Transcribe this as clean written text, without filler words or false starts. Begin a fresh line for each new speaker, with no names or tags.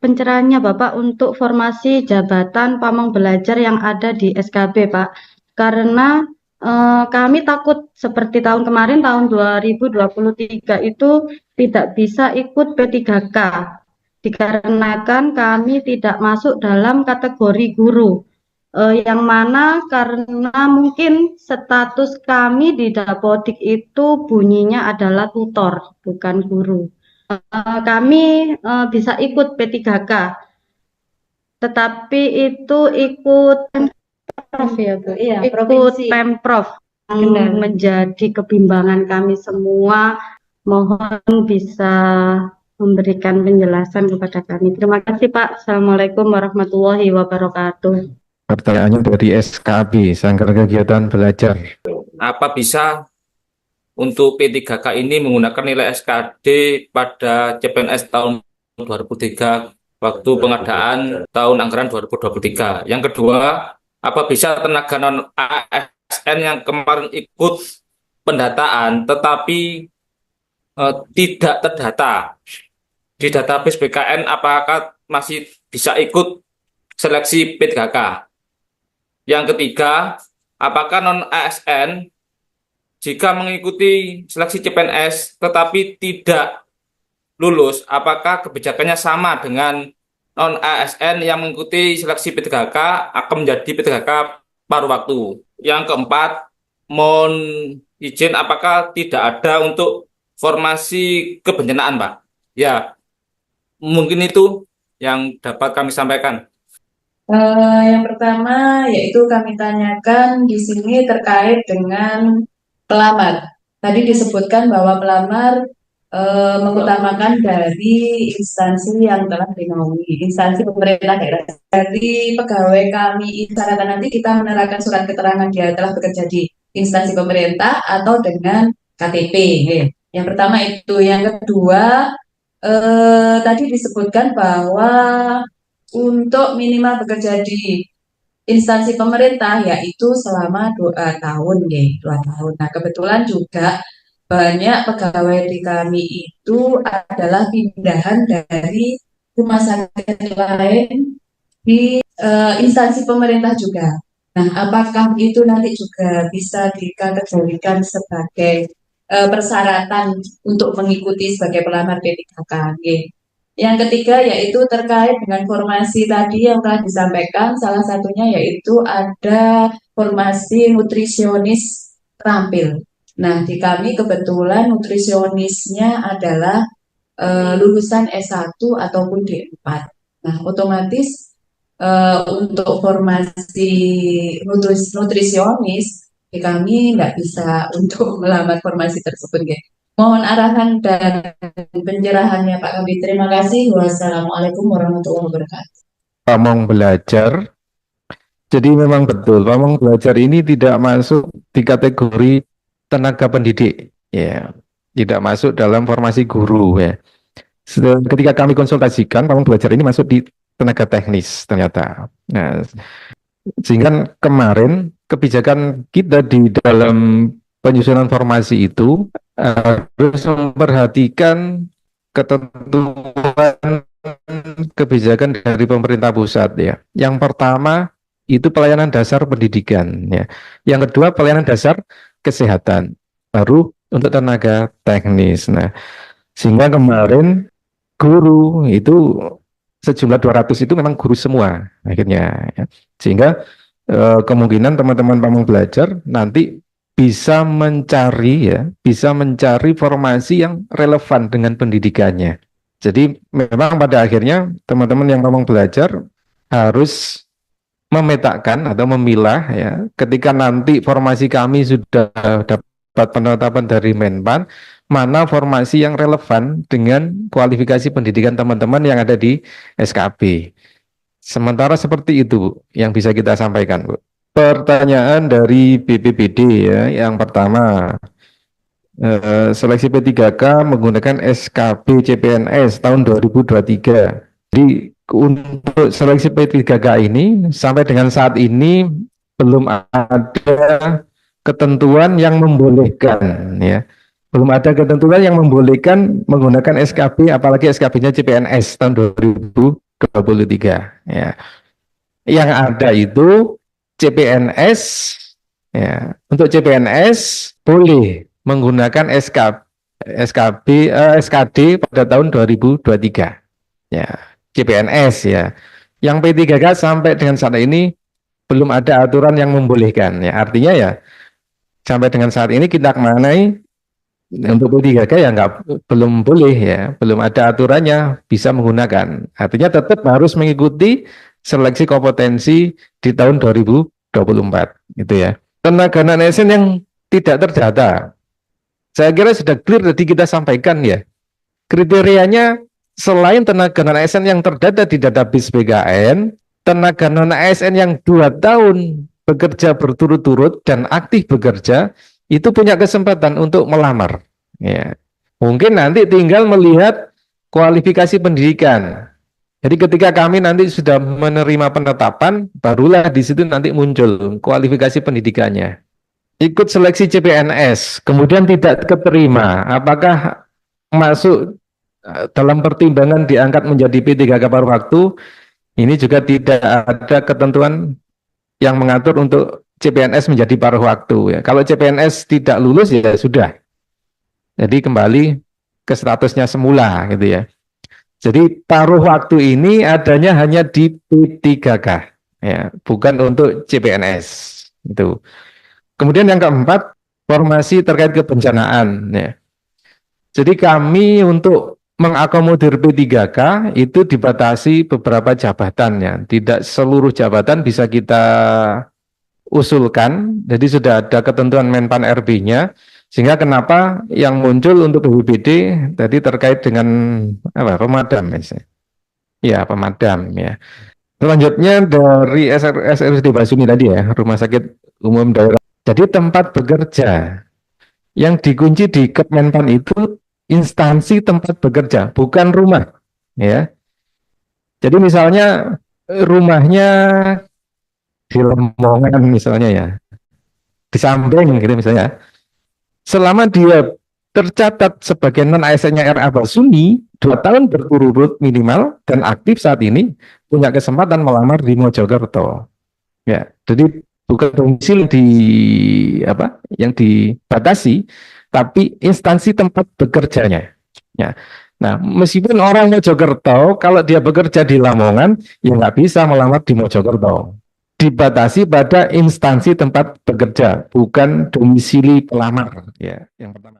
pencerahannya Bapak untuk formasi jabatan pamong belajar yang ada di SKB, Pak. Karena kami takut seperti tahun kemarin, tahun 2023 itu tidak bisa ikut P3K. Dikarenakan kami tidak masuk dalam kategori guru. Yang mana karena mungkin status kami di Dapodik itu bunyinya adalah tutor, bukan guru. Kami bisa ikut P3K, tetapi itu ikut Pemprov ya Bu,
Iya,
ikut
provinsi.
Pemprov yang
Benar.
menjadi kebimbangan kami semua. Mohon bisa memberikan penjelasan kepada kami. Terima kasih Pak. Assalamualaikum warahmatullahi wabarakatuh.
Pertanyaannya dari SKB, Sanggar Kegiatan Belajar.
Apa bisa untuk P3K ini menggunakan nilai SKD pada CPNS tahun 2003 waktu pengadaan tahun anggaran 2023? Yang kedua, apa bisa tenaga non ASN yang kemarin ikut pendataan tetapi tidak terdata di database BKN, apakah masih bisa ikut seleksi P3K? Yang ketiga, apakah non ASN jika mengikuti seleksi CPNS tetapi tidak lulus, apakah kebijakannya sama dengan non ASN yang mengikuti seleksi P3K akan menjadi P3K paruh waktu? Yang keempat, mohon izin apakah tidak ada untuk formasi kebencanaan, Pak? Ya, mungkin itu yang dapat kami sampaikan.
Yang pertama yaitu kami tanyakan di sini terkait dengan pelamar. Tadi disebutkan bahwa pelamar mengutamakan dari instansi yang telah dinaungi, instansi pemerintah daerah. Dari pegawai kami, syaratnya nanti kita menerangkan surat keterangan dia telah bekerja di instansi pemerintah atau dengan KTP. Yang pertama itu. Yang kedua, tadi disebutkan bahwa untuk minimal bekerja di instansi pemerintah yaitu selama 2 tahun, 2 tahun. Nah, kebetulan juga banyak pegawai di kami itu adalah pindahan dari rumah sakit lain di instansi pemerintah juga. Nah, apakah itu nanti juga bisa dikategorikan sebagai persyaratan untuk mengikuti sebagai pelamar P3K? Yang ketiga yaitu terkait dengan formasi tadi yang telah disampaikan, salah satunya yaitu ada formasi nutrisionis terampil. Nah, di kami kebetulan nutrisionisnya adalah lulusan S1 ataupun D4. Nah, otomatis untuk formasi nutrisionis di kami nggak bisa untuk melamar formasi tersebut. Mohon arahan dan pencerahannya Pak Kabit. Terima kasih. Wassalamualaikum warahmatullahi wabarakatuh.
Pamong Belajar. Jadi memang betul, pamong belajar ini tidak masuk di kategori tenaga pendidik, ya, tidak masuk dalam formasi guru, ya. Ketika kami konsultasikan, pamong belajar ini masuk di tenaga teknis ternyata. Nah, sehingga kemarin kebijakan kita di dalam penyusunan formasi itu harus memperhatikan ketentuan kebijakan dari pemerintah pusat, ya. Yang pertama itu pelayanan dasar pendidikan, ya. Yang kedua pelayanan dasar kesehatan, baru untuk tenaga teknis. Nah, sehingga kemarin guru itu sejumlah 200 itu memang guru semua akhirnya, ya. Sehingga kemungkinan teman-teman pamong belajar nanti bisa mencari, ya, bisa mencari formasi yang relevan dengan pendidikannya. Jadi memang pada akhirnya teman-teman yang pamong belajar harus memetakan atau memilah, ya, ketika nanti formasi kami sudah dapat penetapan dari Menpan, mana formasi yang relevan dengan kualifikasi pendidikan teman-teman yang ada di SKB. Sementara seperti itu, Bu, yang bisa kita sampaikan, Bu. Pertanyaan dari BPBD, ya, yang pertama, seleksi P3K menggunakan SKB CPNS tahun 2023. Jadi untuk seleksi P3K ini sampai dengan saat ini belum ada ketentuan yang membolehkan, ya. Belum ada ketentuan yang membolehkan menggunakan SKB, apalagi SKB-nya CPNS tahun 2023. 2023 ya. Yang ada itu CPNS ya. Untuk CPNS boleh menggunakan SKD pada tahun 2023 ya. CPNS ya. Yang P3K sampai dengan saat ini belum ada aturan yang membolehkan ya. Artinya ya sampai dengan saat ini kita kemanai untuk P3K ya belum boleh ya, belum ada aturannya bisa menggunakan. Artinya tetap harus mengikuti seleksi kompetensi di tahun 2024 gitu ya. Tenaga non-ASN yang tidak terdata, saya kira sudah clear tadi kita sampaikan ya. Kriterianya selain tenaga non-ASN yang terdata di database BKN, tenaga non-ASN yang 2 tahun bekerja berturut-turut dan aktif bekerja itu punya kesempatan untuk melamar. Ya. Mungkin nanti tinggal melihat kualifikasi pendidikan. Jadi ketika kami nanti sudah menerima penetapan, barulah di situ nanti muncul kualifikasi pendidikannya. Ikut seleksi CPNS, kemudian tidak keterima, apakah masuk dalam pertimbangan diangkat menjadi P3K paruh waktu? Ini juga tidak ada ketentuan yang mengatur untuk CPNS menjadi paruh waktu ya. Kalau CPNS tidak lulus ya sudah. Jadi kembali ke statusnya semula gitu ya. Jadi paruh waktu ini adanya hanya di P3K ya, bukan untuk CPNS itu. Kemudian yang keempat, formasi terkait kebencanaan ya. Jadi kami untuk mengakomodir P3K itu dibatasi beberapa jabatan ya. Tidak seluruh jabatan bisa kita usulkan. Jadi sudah ada ketentuan Menpan RB-nya. Sehingga kenapa yang muncul untuk BPBD tadi terkait dengan apa pemadam ya pemadam ya. Selanjutnya dari SRSD Basumi tadi ya, Rumah Sakit Umum Daerah. Jadi tempat bekerja yang dikunci di Kemenpan itu instansi tempat bekerja, bukan rumah ya. Jadi misalnya rumahnya di Lemongan misalnya ya, di Sambeng gitu misalnya. Selama dia tercatat sebagai non ASN-nya RA Basuni 2 tahun berturut-turut minimal dan aktif saat ini punya kesempatan melamar di Mojokerto. Ya, jadi bukan domisili di apa yang dibatasi, tapi instansi tempat bekerjanya. Ya. Nah, meskipun orang Mojokerto, kalau dia bekerja di Lamongan, ya nggak bisa melamar di Mojokerto. Dibatasi pada instansi tempat bekerja, bukan domisili pelamar. Ya, yang pertama.